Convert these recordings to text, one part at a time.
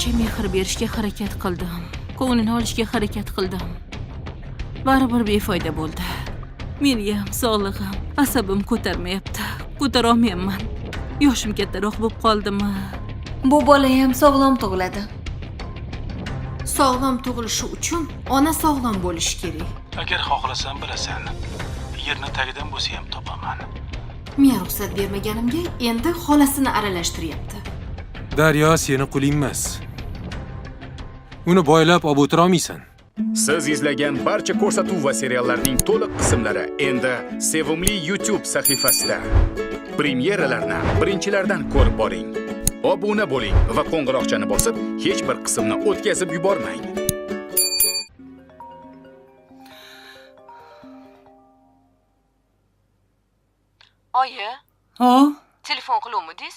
Qancha mehr berishga harakat qildim. Ko'nglini olishga harakat qildim. Baribir befoyda bo'ldi. Meniyam sog'lig'im, asabim ko'tarmayapti. Ko'tara olmayapman. Yoshim kattaroq bo'lib qoldimi? Bu bola ham sog'lom tug'iladi. Sog'lom tug'ilishi uchun ona sog'lom bo'lishi kerak. Agar xohlasam bilasan, yerni tagidan bo'lsa ham topaman. Men ruxsat bermaganimga endi xolasini aralashtiryapti. Daryo seni quling emas. Uni boylab olib o'tira olmaysan. Siz izlagan barcha ko'rsatuv va seriallarning to'liq qismlari endi Sevimli YouTube sahifasida. Premyeralarni birinchilardan ko'rib boring. Obuna bo'ling va qo'ng'iroqchani bosib, hech bir qismni o'tkazib yubormang. Oyi, Ha, telefon qiluvmidingiz?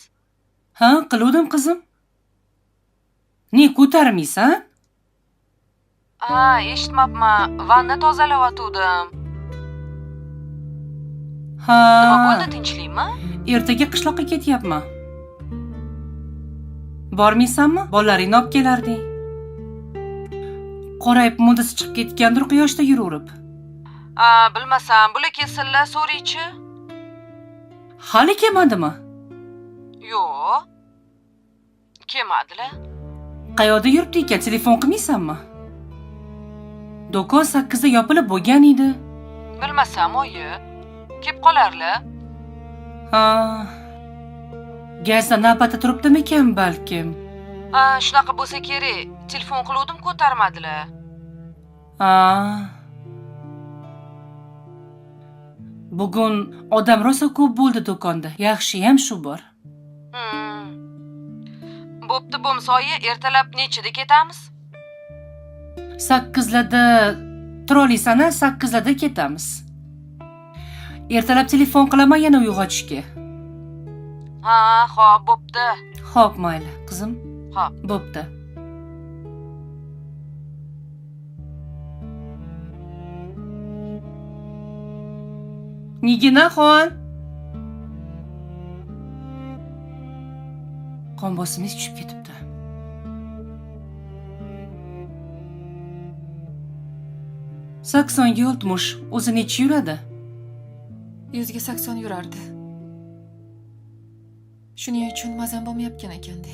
ha, qiluvdim qizim. Ne ko'tarmaysan? Ha, eshitmabman. Vanna tozalayotgandim. Ha. Nima bo'ldi, tinchlikmi? Ertaga qishloqqa ketyapman. Bormaysanmi? Bolalaringni olib kelarding. Qorayib modasi chiqib ketgandir quyoshda yuraverib. Ha, bilmasam, bular kelsinlar, so'raychi. Hali kelmadimi? Yo'q. Kelmadilar. Qayoqda yuribdi ekan, telefon qilmaysanmi? Do'kon 8 da yopilib bo'lgan edi. Bilmasam, oyi. Kelib qolarlar. Ha. Gazda navbatda turibdimikan balkim. Ha, shunaqa bo'lsa kerak. Telefon qiluvdim, ko'tarmadilar. Ha. Bugun odam rosa ko'p bo'ldi do'konda. Yaxshi ham shu bor. Bo'pti, bo'lmasa oyi, ertalab nechida ketamiz? 8larda turolsan, 8larda ketamiz. Ertalab telefon qilaman yana uyg'otishga. Ha, xo'p, bo'pti. Xo'p, mayli, qizim. Xo'p. Bo'pti. Niginaxon. Qon bosimingiz tushib ketibdi. Saksonga 60. O'zi necha yuradi? 100 ga 80 yurardi. Shuning uchun mazam bo'lmayotgan ekanda.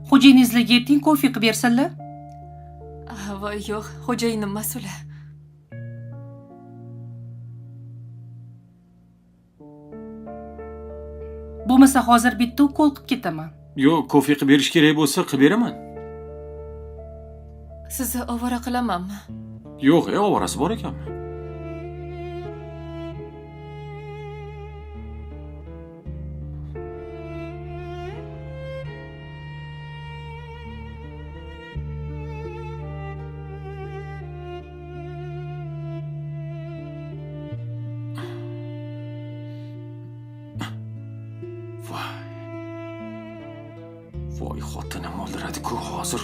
Xo'jayiningizlarga ayting, kofe qilib bersinlar. Voy yo'q, xo'jayinim mas'ul. Bo'lmasa hozir bitta ukol qilib ketaman. Yo'q, kofe qilib berish kerak bo'lsa qilib beraman. Sizni ovora qilamanmi? Yo'q, ovorasi bor ekanmi? Voy xotinim o'ldiradi-ku hozir.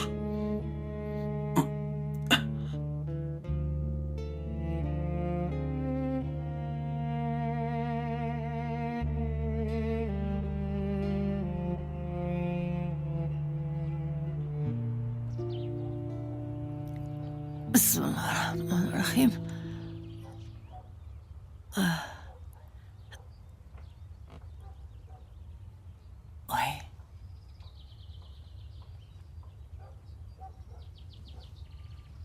Bismillahirrahmanirrahim. Oy.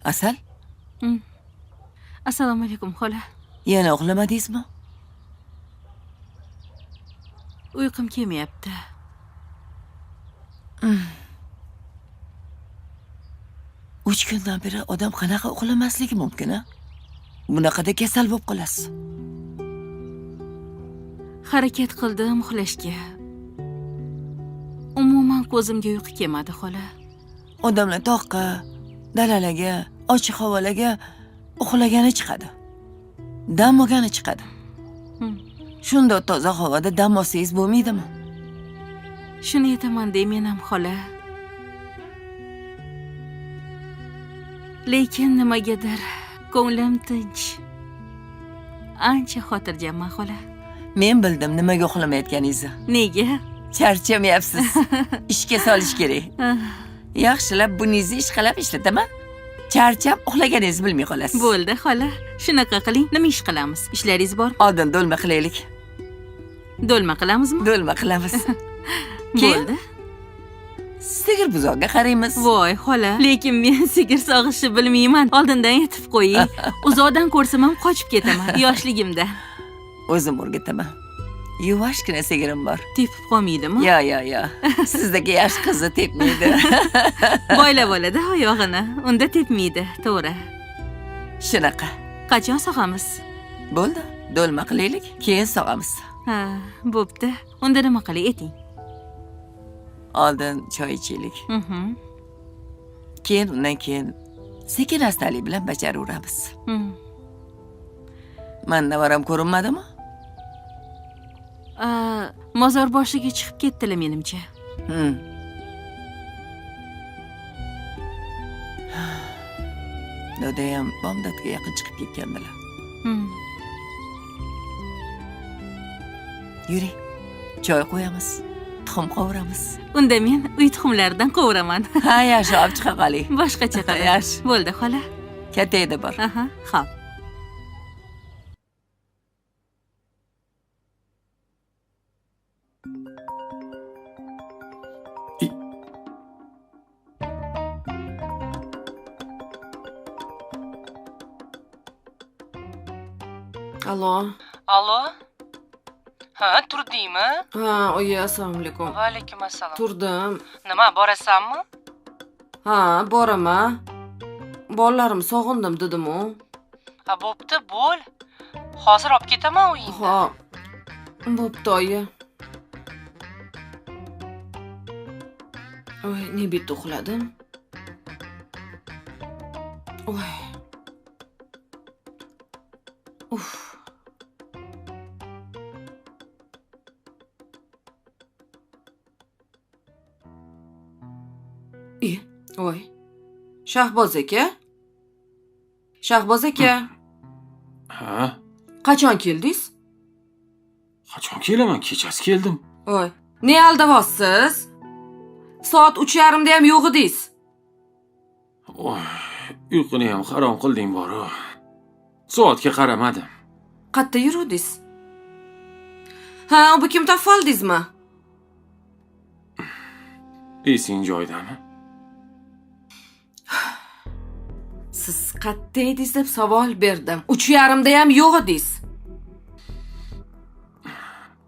Asal? Assalomu alaykum, xola. Yana uxlamadingizmi? Uyqum kelmayapti. Uch kundan beri odam qanaqa uxlamasligi mumkin, a? Bunaqada kasal bo'lib qolasiz. Harakat qildim uxlashga. Umuman ko'zimga uyqu kelmadi, xola. Odamlar toqqa, dalalarga, ochiq havolarga uxlagani chiqadi. Dam olgani chiqadi. Shunda toza havoda dam olsangiz bo'lmaydimi? Shuni aytaman deyman ham, xola. Lekin nimagadir ko'nglim tinch. Ancha xotirjamman, xola. Men bildim nimaga uxlamayotganingizni. Nega? Charchamayapsiz. Ishga solish kerak. Yaxshilab buningizni ishqalab ishlataman. Charchab uxlaganingizni bilmay qolasiz. Bo'ldi, xola. Shunaqa qiling. Nima ish qilamiz? Ishlaringiz bor? Oldin do'lma qilaylik. Do'lma qilamizmi? Do'lma qilamiz. Bo'ldi. Sigir buzoqqa qaraymiz. Voy, xola. Lekin men sigir sog'ishni bilmayman. Oldindan aytib qo'ying. Uzoqdan ko'rsam ham qochib ketaman yoshligimda. O'zim o'rgataman. Yuvashgina sigirim bor. Tepib qolmaydimi? Yo. Sizdagi yosh qizni tepmaydi. Boylab oladi oyog'ini. Unda tepmaydi, to'g'ri. Shunaqa. Qachon sog'amiz? Bo'ldi. Do'lma qilaylik, keyin sog'amiz. Ha, bo'pti. Unda nima qilay eting? Oldin choy ichaylik. Keyin undan keyin sekin-astalik bilan bajaraveramiz. Mannavaram ko'rinmadimi? Mozor boshiga chiqib ketdilar menimcha. Dodayam bomdodga yaqin chiqib ketgandilar. Yuring, choy qo'yamiz, tuxum qovuramiz. Unda men uy tuxumlaridan qovuraman. Ha, yaxshi, olib chiqa qoling. Boshqacha qilib. Yaxshi. Bo'ldi, xola. Kattayda bor. Aha, xo'p. Alo. Allo? Ha, turdingmi? Ha, oyi, assalomu alaykum. Va alaykum assalom. Turdim. Nima, borasanmi? Ha, boraman. Bolalarim sog'indim dedim-u. Ha, bo'pti, bo'l. Hozir olib ketaman uyingga. Xo'p. Bo'pti, oyi. Oy, ne bitta uxladim. Oy. Uf. Voy. Shahboz aka? Shahboz aka. Ha? Qachon keldingiz? Qachon kelaman? Kechasi keldim. Voy. Ne aldavossiz? Soat 3:30 da ham yo'q edingiz. Voy, uyquni ham harom qilding bor-ku. Soatga qaramadim. Qayerda yuruvdingiz? Ha, bu kim topib oldingizmi? Esing joyidami? Siz qayerda edingiz deb savol berdim. 3:30 da ham yo'q edingiz.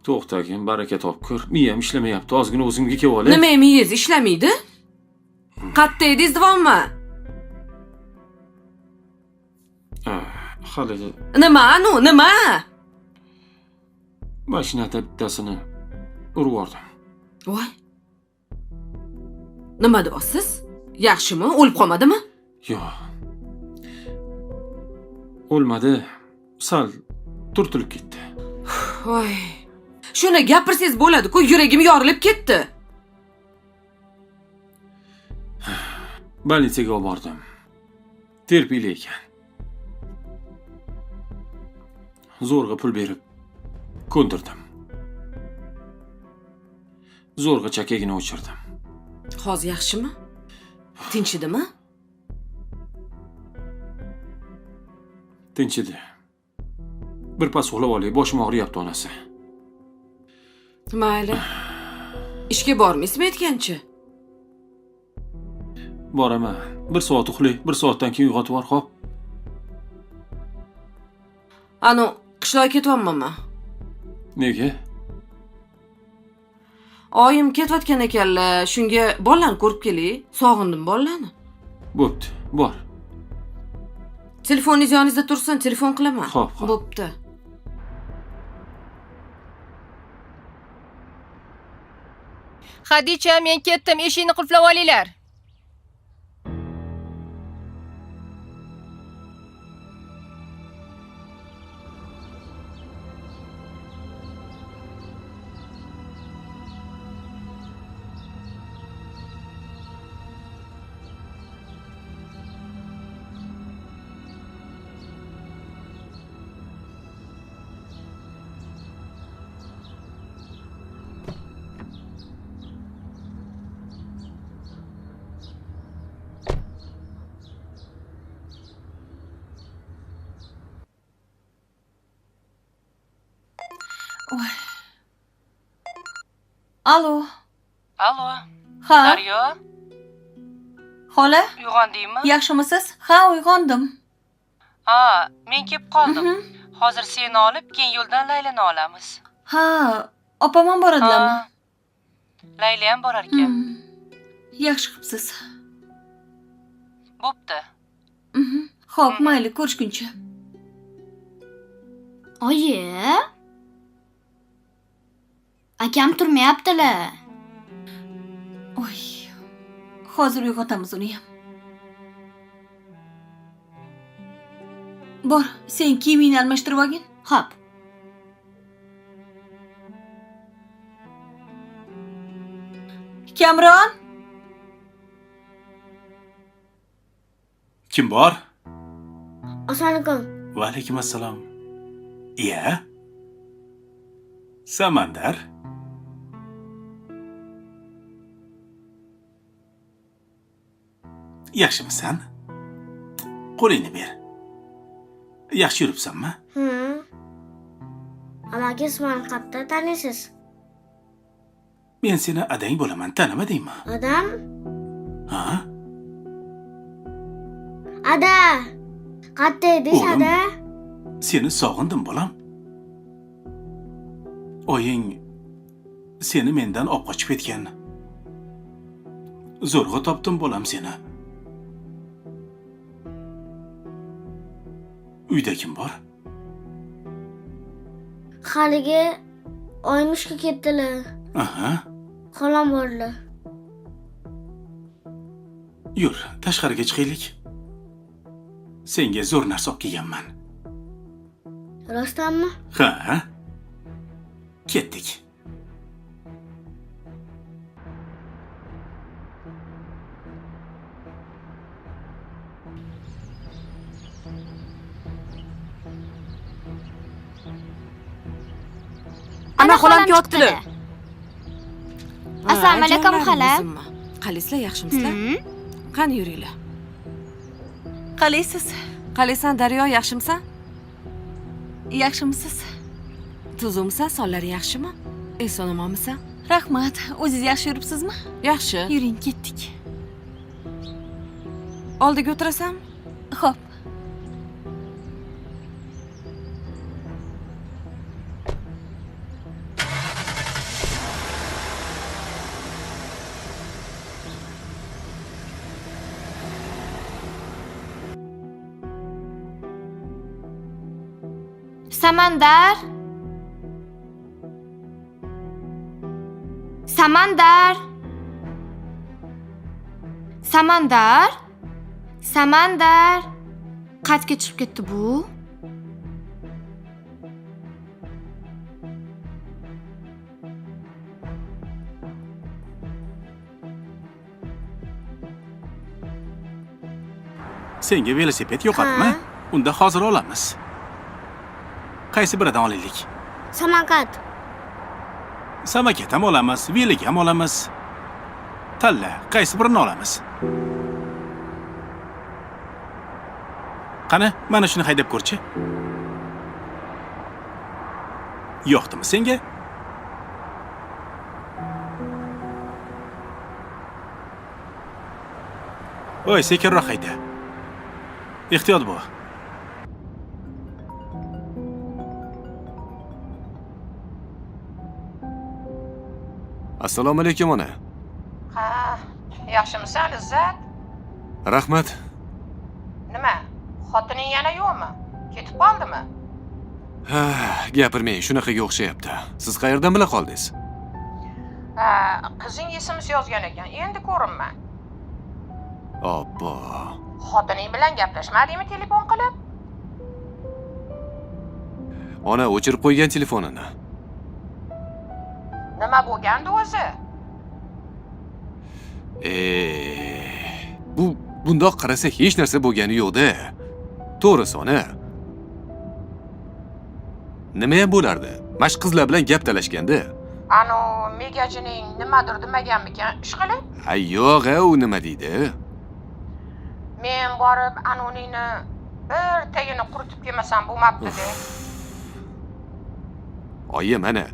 To'xtagin, baraka topkur. Miyam ishlamayapti. Ozgina o'zimga kelib olay. Nima miyangiz ishlamaydi? Qayerda edingiz davommi? Hali Nima, anu, nima? mashinada bittasini urib yubordim. Voy. Nima deyapsiz? Yaxshimi? O'lib qolmadimi? Yo'q. O'lmadi. Sal turtilib ketdi. Voy. Shuni gapirsangiz bo'ladi-ku, yuragim yorilib ketdi. Больницаga olib bordim. Terpili ekan. Zo'rg'a pul berib ko'ndirdim. Zo'rg'a chakagini o'chirdim. Hozir yaxshimi? Tinch edimi? Tinch edi. Birpas uxlab olay, boshim og'riyapti onasi. Mayli. Ishga bormaysizmi aytgancha? Boraman. 1 soat uxlay, 1 soatdan keyin uyg'otib yubor, xo'p? Anu, qishloqqa ketyapman. Nega? Oyim ketayotgan ekanlar, shunga bolalarni ko'rib kelay. Sog'indim bolalarni. Bo'pti, bor. Telefoningiz yoningizda tursin, telefon qilaman. Xo'p. Bo'pti. Hadicha, men ketdim, eshikni qulflab olinglar. Voy. Alo. Allo, Ha, Daryo, xola? uyg'ondingmi? Yaxshimisiz? Ha, uyg'ondim. Ha, men kelib qoldim. Hozir seni olib, keyin yo'ldan Laylani olamiz. Ha, opam ham boradilarmi? Ha. Layla ham borar ekan. Yaxshi qilibsiz. Bo'pti. Xo'p, mayli, ko'rishguncha. Oyi. Akam turmayaptilar. Oy. Hozir uyg'otamiz uni ham. Bor, sen kiyimingni almashtirib olgin. Xo'p. Kamron, Kim bor? Assalomu alaykum. Va alaykum assalom. Iya. Samandar. Yaxshimisan? Qo'lingni ber. Yaxshi yuribsanmi? Amaki ismini qayerda taniysiz? Men seni adang bo'laman, tanimadingmi? Adam? Ha? Ada. Qayerda edish, O'g'lim. Ada? Seni sog'indim, bolam. Oying seni mendan olib qochib ketgan. Zo'rg'a topdim bolam seni. Uyda kim bor? Haligi oymushga ketdilar. Aha. Xolam borlar. Yur, tashqariga chiqaylik. Senga zo'r narsa olib kelganman. Rostdanmi? Ha? Ketdik. Ana xolam kelyaptilar. Assalomu alaykum, xola. Qalaysizlar, yaxshimisizlar? Qani yuringlar. qalaysiz? Qalaysan, Daryo, yaxshimisan? Yaxshimisiz? Tuzumsan, sonlari yaxshimi? Eson-omonmisan? Rahmat. O'zingiz yaxshi yuribsizmi? Yaxshi. Yuring, ketdik. Oldiga o'tirasan? Xo'p. Samandar. Samandar. Samandar. Samandar. Qayerga chiqib ketdi bu? Senga velosiped yo'qotmi? Unda hozir olamiz. Qaysi biridan olaylik? Samokat. Samakat ham olamiz, velik ham olamiz. Tanla, qaysi birini olamiz? Qani, mana shuni haydab ko'rchi. Yo'qdimi senga? Voy, sekinroq hayda. Ehtiyot bo'l. Assalomu alaykum ona. Ha, yaxshimisan, Izzat? Rahmat. Nima? Xotining yana yo'qmi? Ketib qoldimi? Ha, gapirmang, shunaqaga o'xshayapti. Siz qayerdan bila qoldingiz? Ha, qizing SMS yozgan ekan. Endi ko'rinma. Obbo. Xotining bilan gaplashmadingmi telefon qilib? Ona o'chirib qo'ygan telefonini. Nima bo'lgandi o'zi? Bundoq qarasa hech narsa bo'lgani yo'q-da. To'g'risi ona. Nima ham bo'lardi? Mash qizlar bilan gap talashganda. Anu megachining nimadir demaganmikan ishqilib? Ha, yo'q, u nima deydi? Men borib anuningni bir tagini quritib kelmasam bo'lmabdi-da. Oyi, mana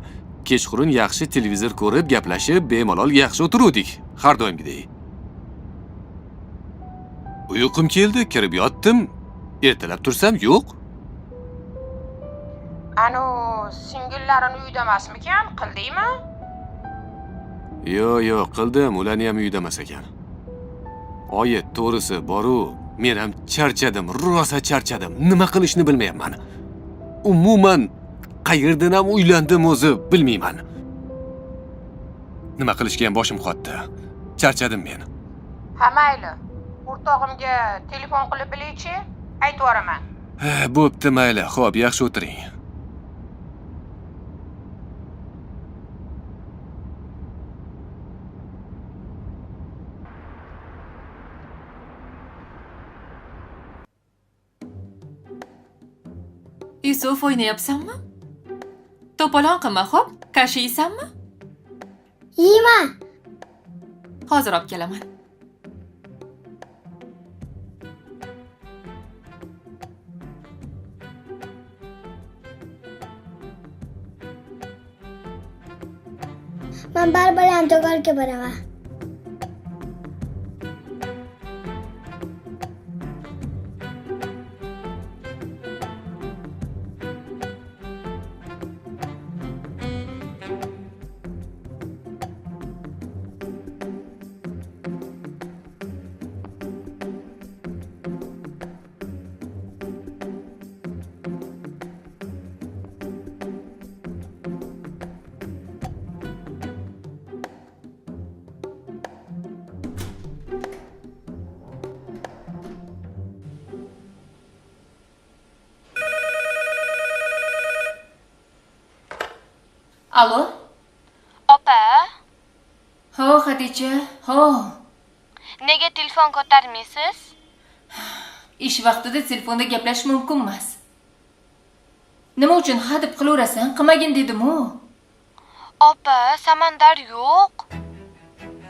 kechqurun yaxshi televizor ko'rib, gaplashib, bemalol yaxshi o'tiruvdik, har doimgidek. Uyqum keldi, kirib yotdim. Ertalab tursam yo'q. Anu singillarini uyda emasmikan, qildingmi? Yo'q, qildim, ularni ham uyda emas ekan. Oyi, to'g'risi boru, men ham charchadim, rosa charchadim. Nima qilishni bilmayapman. Umuman qayerdan ham uylandim o'zi bilmayman. Nima qilishga ham boshim qotdi. Charchadim men. Ha, mayli. O'rtog'imga telefon qilib bilaychi, aytib yuboraman. Bo'pti, mayli. Xo'p, yaxshi o'tiring. Yusuf, o'ynayapsanmi? To'polon qilma, xo'p? Kashi yeysanmi? Yeyman. Hozir olib kelaman. Men bilan do'konga boraman. Alo? Opa, Ho, Xadija. Ho. nega telefon ko'tarmaysiz? Ish vaqtida telefonda gaplashish mumkin emas. Nima uchun hadeb qilaverasan? Qilmagin dedim-ku. Opa, samandar yo'q.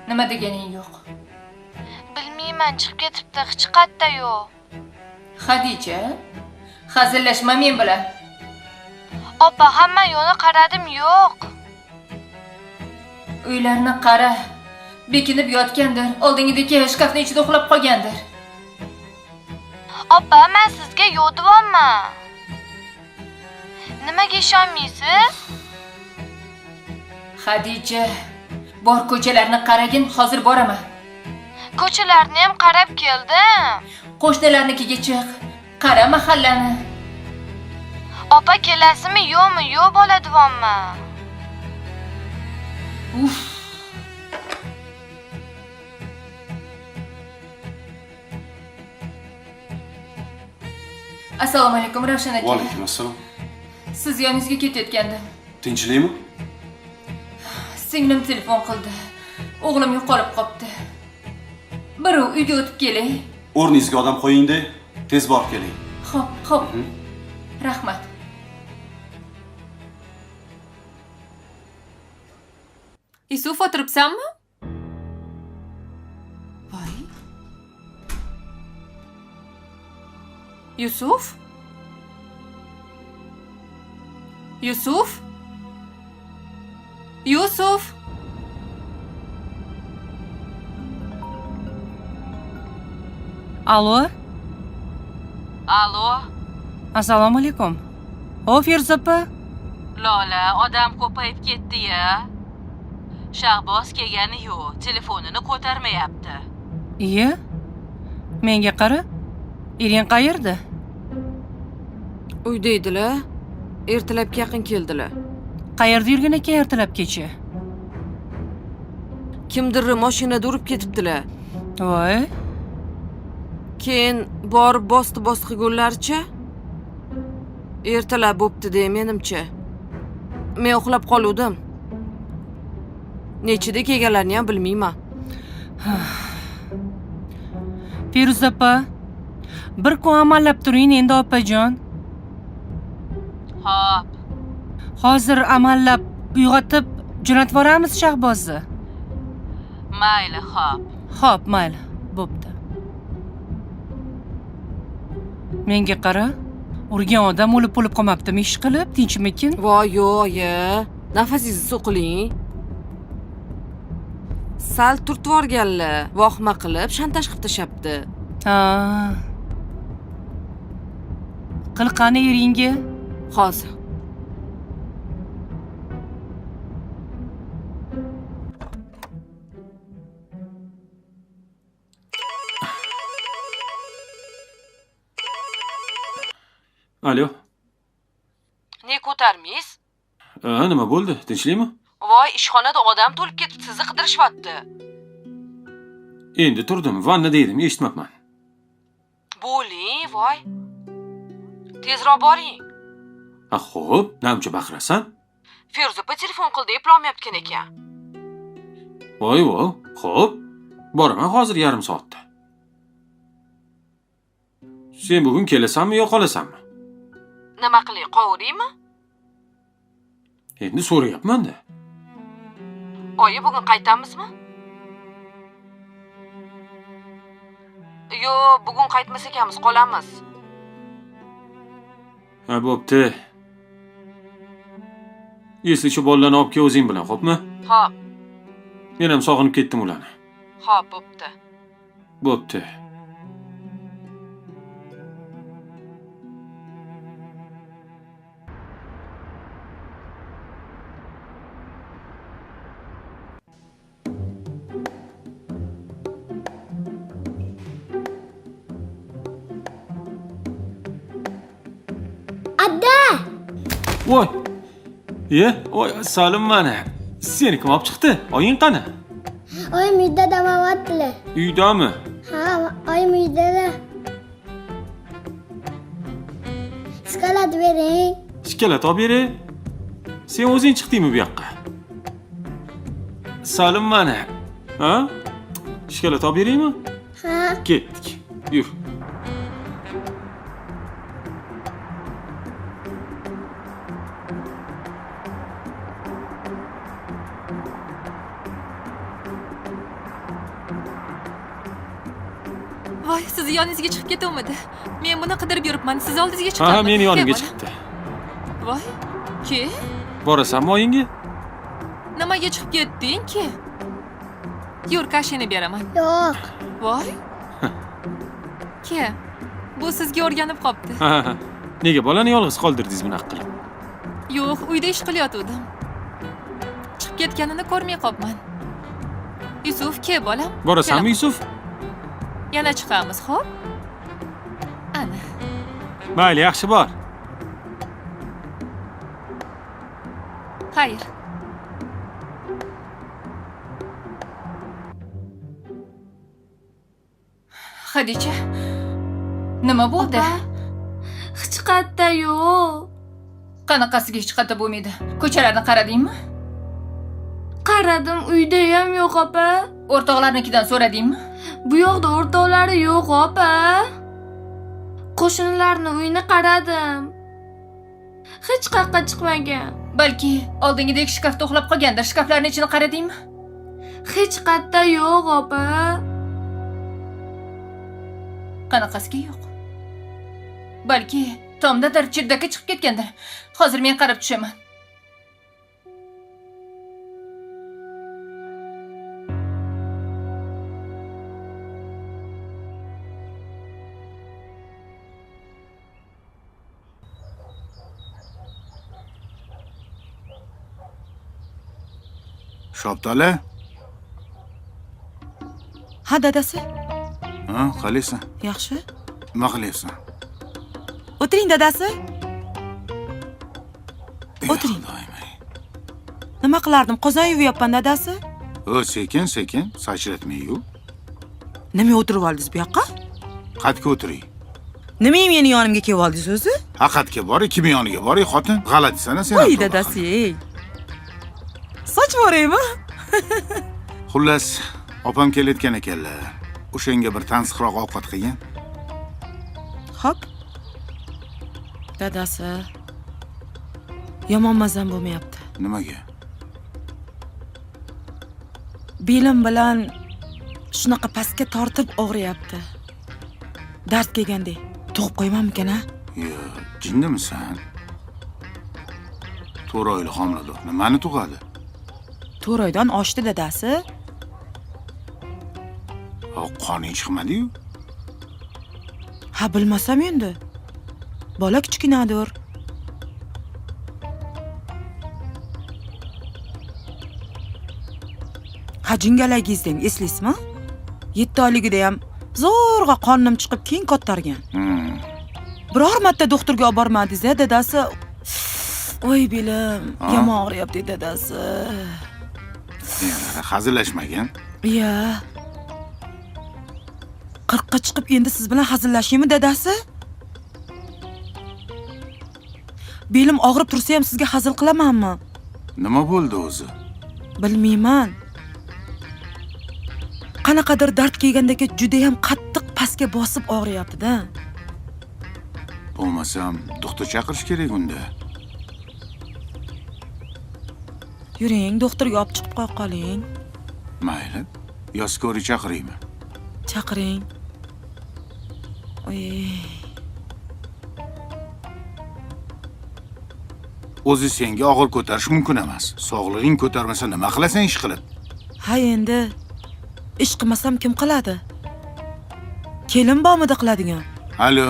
Nima deganing yo'q? Bilmayman, chiqib ketibdi, hech qayerda yo'q. Xadija, hazillashma men bilan. Opa, hamma yo'lni qaradim, yo'q. Uylarni qara. Bekinib yotgandir. Oldingidagi shkafning ichida uxlab qolgandir. Opa, men sizga yo'q deyapman. Nimaga ishonmaysiz? Xadija, bor ko'chalarni qaragin, hozir boraman. Ko'chalarni ham qarab keldim. Qo'shnilarnikiga chiq. Qara mahallani. Opa, kelasizmi, yo'qmi? Yo'q bo'ladiyapman. Uf. Assalomu alaykum, Ravshan aka. Va alaykum assalom. Siz yoningizga ketayotgandim. Tinchlikmi? Singlim telefon qildi. O'g'lim yo'qolib qopti. Birov uyga o'tib keling. O'rningizga odam qo'ying-da, tez borib keling. Xo'p. Rahmat. Yusuf, o'tiribsanmi? Voy. Yusuf? Yusuf? Yusuf? Alo? Alo? Assalomu alaykum. O, Feruza opa. Lola, odam ko'payib ketdi-ya. Shahboz kelgani yo'q, telefonini ko'tarmayapti. Iye? Menga qara. Ering qayerda? Uyda edilar. Ertalabga yaqin keldilar. Qayerda yurgan ekan ertalabgacha? Kimdir mashinada urib ketibdilar. Voy. Keyin borib bosti qilgunlarcha ertalab bo'pti-da, menimcha. Men uxlab qoluvdim. Nechida kelganlarini ham bilmayman. Feruza opa, bir kun amallab turing endi opajon. Xo'p. Hozir amallab uyg'otib jo'natib yuboramiz Shahbozni. Mayli, xo'p. Xo'p, mayli, bo'pti. Menga qara. Urgan odam o'lib bo'lib qolmabdimi ish qilib, tinchmikin? Voy, yo'q-ye. Nafasingizni so'qiling. Sal turtvorganlar, vohma qilib, shantaj qilib tashabdi. Ha. Qil qani eringga? Hozir. Alo. Ne ko'tarmaysiz? Nima bo'ldi? Tinchlikmi? Voy, ishxonada odam to'lib ketib, sizni qidirishyapti. Endi turdim, vannada edim, eshitmabman. Bo'ling, voy. Tezroq boring. Xo'p, namcha baqirasan? Feruza telefon qildi, eplolmayotgan ekan. Voy, xo'p. Boraman hozir yarim soatda. Sen bugun kelasanmi yo qolasanmi? Nima qilay, qovuraymi? Endi so'rayapman-da. Oyi, bugun qaytamizmi? Yo, bugun qaytmas ekanmiz, qolamiz. Ha, bo'pti. Eslichi bolalarni olib kel o'zing bilan, xo'pmi? Xo'p. Men ham sog'inib ketdim ularni. Xo'p, bo'pti. Bo'pti. Voy. Voy, Salim mana. Seni kim olib chiqdi? Oying qani? Oyim uyda davovatdilar. Uydami? Ha, oyim uyda. Shikolat bering. Shikolat olib bering. Sen o'zing chiqdingmi bu yoqqa? Salim mana. Ha? Shikolat olib beraymi? Ha. Ketdik. Yur. Voy, sizni yoningizga chiqib ketuvmidi? Men buni qidirib yuribman. Siz oldingizga chiqdim. Ha, meni yonimga chiqibdi. Voy, ke? Borasanmi oyingga? Nimaga chiqib ketding-ki? Yur, kashini beraman. Yo'q. Voy. Ke? Bu sizga o'rganib qopti. Ha. Nega bolani yolg'iz qoldirdingiz bunaqa qilib? Yo'q, uyda ish qilayotgandim. Chiqib ketganini ko'rmay qopman. Yusuf, ke bolam? Borasanmi Yusuf? Yana chiqamiz, xo'p? Ana. Mayli, yaxshi bor. Xayr. Xadicha, nima bo'ldi? Hech qayerda yo'q. Qanaqasiga hech qayerda bo'lmaydi? Ko'chalarni qaradingmi? Qaradim, uyda ham yo'q, opa. O'rtoqlarnikidan so'radingmi? Bu yoqda o'rtoqlari yo'q, opa. Qo'shnilarni uyini qaradim. Hech qayerga chiqmagan. Balki oldingidek shkafda uxlab qolgandir. Shkaflarning ichini qaradingmi? Hech qayerda yo'q, opa. Qanaqasiga yo'q? Balki tomdadir, chirdakka chiqib ketgandir. Hozir men qarab tushaman. Shoptala? Ha, dadasi. Ha, qalaysan? Yaxshi. Nima qilyapsan? O'tiring, dadasi. O'tiring. Nima qilardim? Qozon yuvyapman, dadasi. Sekin, sachratmay-yu. Nima o'tirib oldingiz bu yoqqa? Qatga o'tiring. Nima meni yonimga kelib oldingiz o'zi? Haqiqatga boring, kim yoniga boring, xotin. G'alatisana sen. Voy, dadasi. Soch boraymi? Xullas, opam kelayotgan ekanlar. O'shanga bir tansiqroq ovqat qilgan. Xo'p. Dadasi. Yomon mazam bo'lmayapti. Nimaga? Belim bilan shunaqa pastga tortib og'riyapti. Dard kelgandek. Tug'ib qo'ymanmikan, ha? Yo, jinnimisan? To'royli homilador nimani tug'adi? 4 oydan oshdi dadasi. Qoning chiqmadi-yu. Ha, bilmasam endi. Bola kichkinadir. Ha, jingalagingizdang eslaysizmi? 7 oyligida ham zo'rg'a qonim chiqib keyin ko'targan. Biror marta doktorga olib bormadingiz-a, dadasi? Voy belim, yomon og'riyapti dadasi. Hazillashmagan. Ya. 40 ga chiqib endi siz bilan hazillashaymi dadasi? Belim og'rib tursa ham sizga hazil qilamanmi? Nima bo'ldi o'zi? Bilmayman. Qanaqadir dard kelgandagi juda ham qattiq pastga bosib og'riyapti-da. Bo'lmasam, doktor chaqirish kerak unda. Yuring, doktorga olib chiqib qo'ya qoling. Mayli. Yo skori chaqiraymi? Chaqiring. Oy. O'zi senga og'ir ko'tarish mumkin emas. Sog'lig'ing ko'tarmasa nima qilasan ish qilib? Ha, endi ish qilmasam kim qiladi? Kelin bormidi qiladigan? Alo.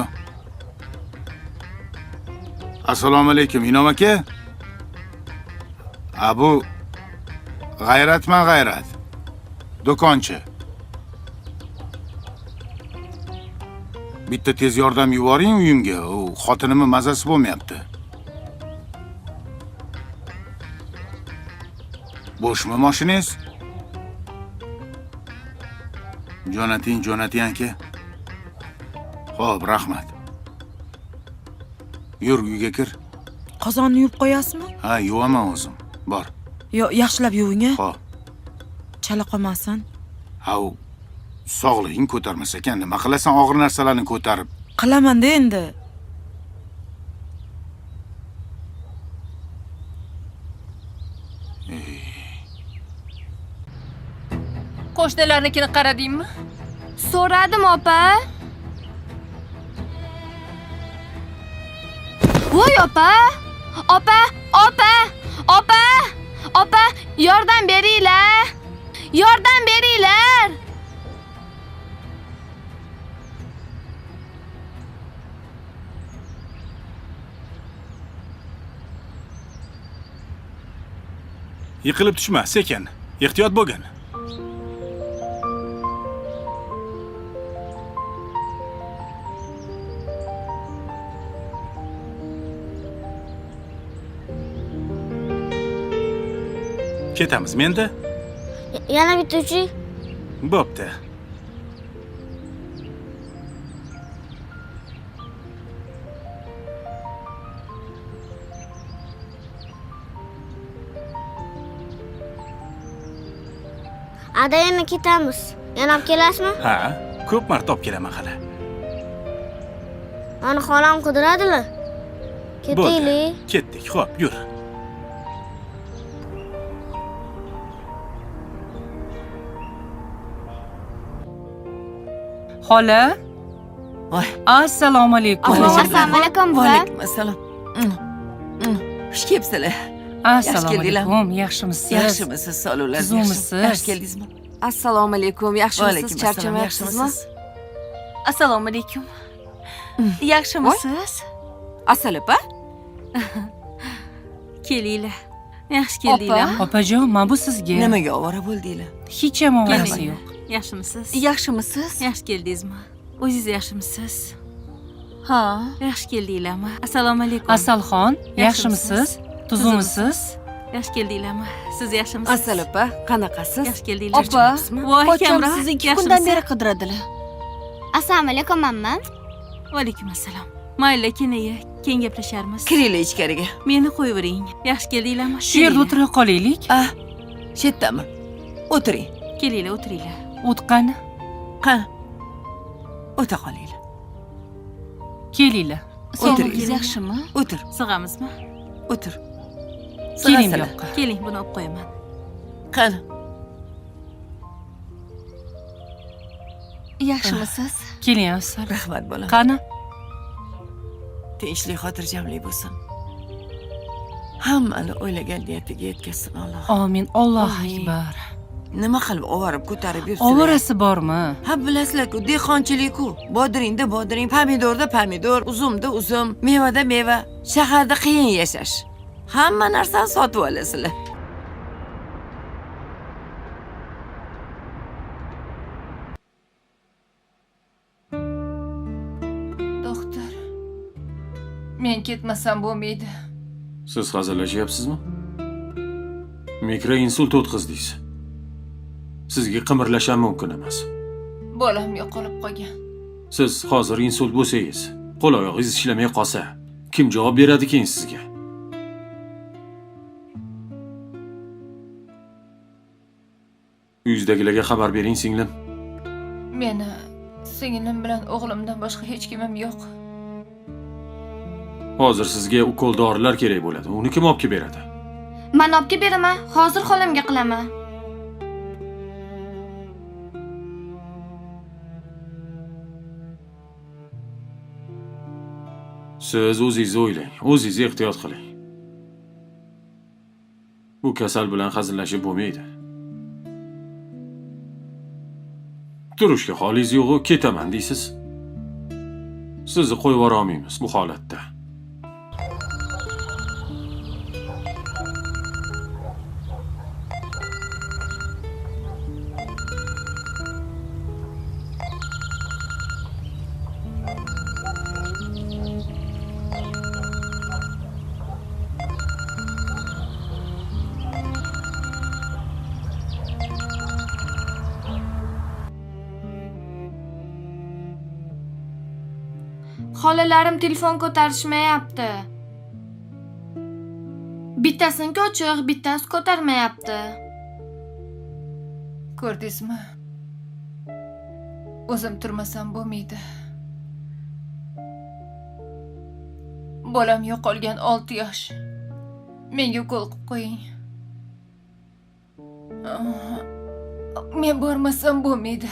Assalomu alaykum, Inom aka. Bu G'ayratman G'ayrat. Do'konchi. Bitta tez yordam yuboring uyimga. U xotinimning mazasi bo'lmayapti. Bo'shmi mashinangiz? Jo'nating aka. Xo'p, rahmat. Yur uyga kir. Qozonni yuvib qo'yasizmi? Ha, yuvaman o'zim. Bor. Yo, yaxshilab yuving-a. Xo'p. Chala qolmasin. Ha, sog'lig'ing ko'tarmasa ekan, nima qilasan og'ir narsalarni ko'tarib? Qilaman-da endi. Qo'shnilarnikini qaradingmi? So'radim, opa. Voy opa! Opa! Opa! Yordam beringlar! Yordam beringlar! Yiqilib tushma, sekin. Ehtiyot bo'lgin. Ketamizmi endi? Yana bitta uchi. Bo'pti. Ada yana ketamiz. Yana olib kelasizmi? Ha, ko'p marta olib kelaman hali. Mani xolam qidiradilar. Ketaylik. Ketdik, xo'p, yur. Xola? Voy. Assalomu alaykum. Assalomu alaykum, buva. Alaykum assalom. Xush kelibsizlar. Assalomu alaykum. Yaxshimisiz? Yaxshimisiz, sog'liklar? Tuzumisiz? Yaxshi keldingizmi? Assalomu alaykum. Yaxshimisiz? Charchamayapsizmi? Assalomu alaykum. Yaxshimisiz? Asal opa? Kelinglar. Yaxshi keldinglarmi? Opajon, men bu sizga. Nimaga ovora bo'ldinglar? Hech ham ovorasi yo'q. Yaxshimisiz? Yaxshimisiz? Yaxshi keldingizmi? O'zingiz yaxshimisiz? Ha. Yaxshi keldinglarmi? Assalomu alaykum. Asalxon, yaxshimisiz? Tuzumisiz? Yaxshi keldinglarmi? Siz yaxshimisiz? Asal opa, qanaqasiz? Yaxshi keldinglar. Opa, voy pocham Kamron, sizni 2 kundan beri qidiradilar. Assalomu alaykum, mamma. Va alaykum assalom. Mayli, keyin gaplasharmiz. Kiringlar ichkariga. Meni qo'yavering. Yaxshi keldinglarmi? Shu yerda o'tirib qolaylik. Shu yerdami? O'tiring. Kelinglar, o'tiringlar. O't qani? Qani? O'ta qolinglar. Kelinglar. Sog'ligingiz yaxshimi? O'tir. Sig'amizmi? O'tir. Keling bu yoqqa. Keling, buni olib qo'yaman. Qani? Yaxshimisiz? Keling, Asal. Rahmat bolam. Qani? tinchlik xotirjamlik bo'lsin. Hammani o'ylagan niyatiga yetkazsin Alloh. Amin. Alloh akbar. Nima qilib ovorib ko'tarib yursin? Ovorasi bormi? Ha, bilasizlar-ku, dehqonchilik-ku. Bodringda bodring, pomidorda pomidor, uzumda uzum, mevada meva. Shaharda qiyin yashash. Hamma narsani sotib olasizlar. Doktor, men ketmasam bo'lmaydi. Siz hazillashyapsizmi? Mikroinsult o'tkazdingiz. Sizga qimirlash ham mumkin emas. Bolam yo'qolib qolgan. Siz hozir insult bo'lsangiz, qo'l oyog'ingiz ishlamay qolsa, kim javob beradi keyin sizga? Uyingizdagilarga xabar bering, singlim. Meni singlim bilan o'g'limdan boshqa hech kimim yo'q. Hozir sizga ukol dorilar kerak bo'ladi. Uni kim olib kelib beradi? Men olib kelib beraman. Hozir xolamga qilaman. Siz o'zingizni o'ylang, o'zingizni ehtiyot qiling. Bu kasal bilan hazillashib bo'lmaydi. Turishga holingiz yo'q-ku, ketaman deysiz. Sizni qo'yib yubora olmaymiz bu holatda. Xolalarim telefon ko'tarishmayapti. Bittasini o'chiq, bittasi ko'tarmayapti. Ko'rdingizmi? O'zim turmasam bo'lmaydi. Bolam yo'qolgan 6 yosh. Menga qo'l qo'yib qo'ying. Men bormasam bo'lmaydi.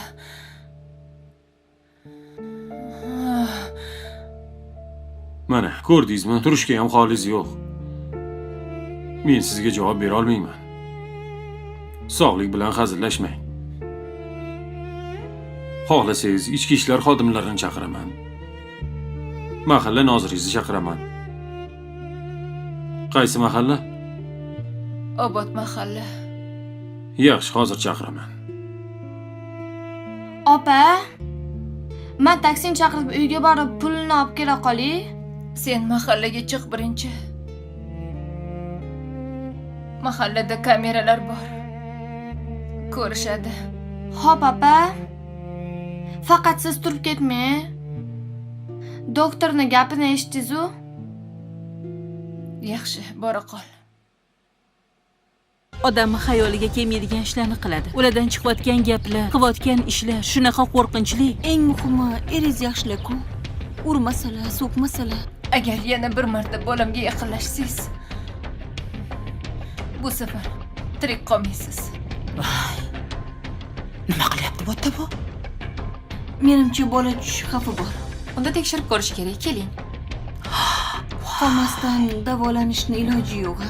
Mana, ko'rdingizmi? Turishga ham holingiz yo'q. Men sizga javob bera olmayman. Sog'lik bilan hazillashmang. Xohlasangiz ichki ishlar xodimlarini chaqiraman. Mahalla noziringizni chaqiraman. Qaysi mahalla? Obod mahalla. Yaxshi, hozir chaqiraman. Opa, men taksini chaqirib uyga borib pulni olib kela qolay. Sen mahallaga chiq birinchi. Mahallada kameralar bor. Ko'rishadi. Xo'p, opa. Faqat siz turib ketmang. Doktorning gapini eshitdingiz-ku? Yaxshi, bora qol. Odam xayoliga kelmaydigan ishlarni qiladi. Ulardan chiqayotgan gaplar, qilayotgan ishlar shunaqa qo'rqinchli. Eng muhimi, eringiz yaxshilar-ku. Urmasalar, so'kmasalar. Agar yana bir marta bolamga yaqinlashsangiz, bu safar tirik qolmaysiz. Nima qilyapti bu yerda bu? Menimcha bola tushish xavfi bor. Unda tekshirib ko'rish kerak, keling. Qolmasdan davolanishning iloji yo'q.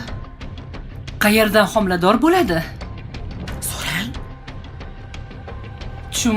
Qayerdan homilador bo'ladi? So'rang. Tushum.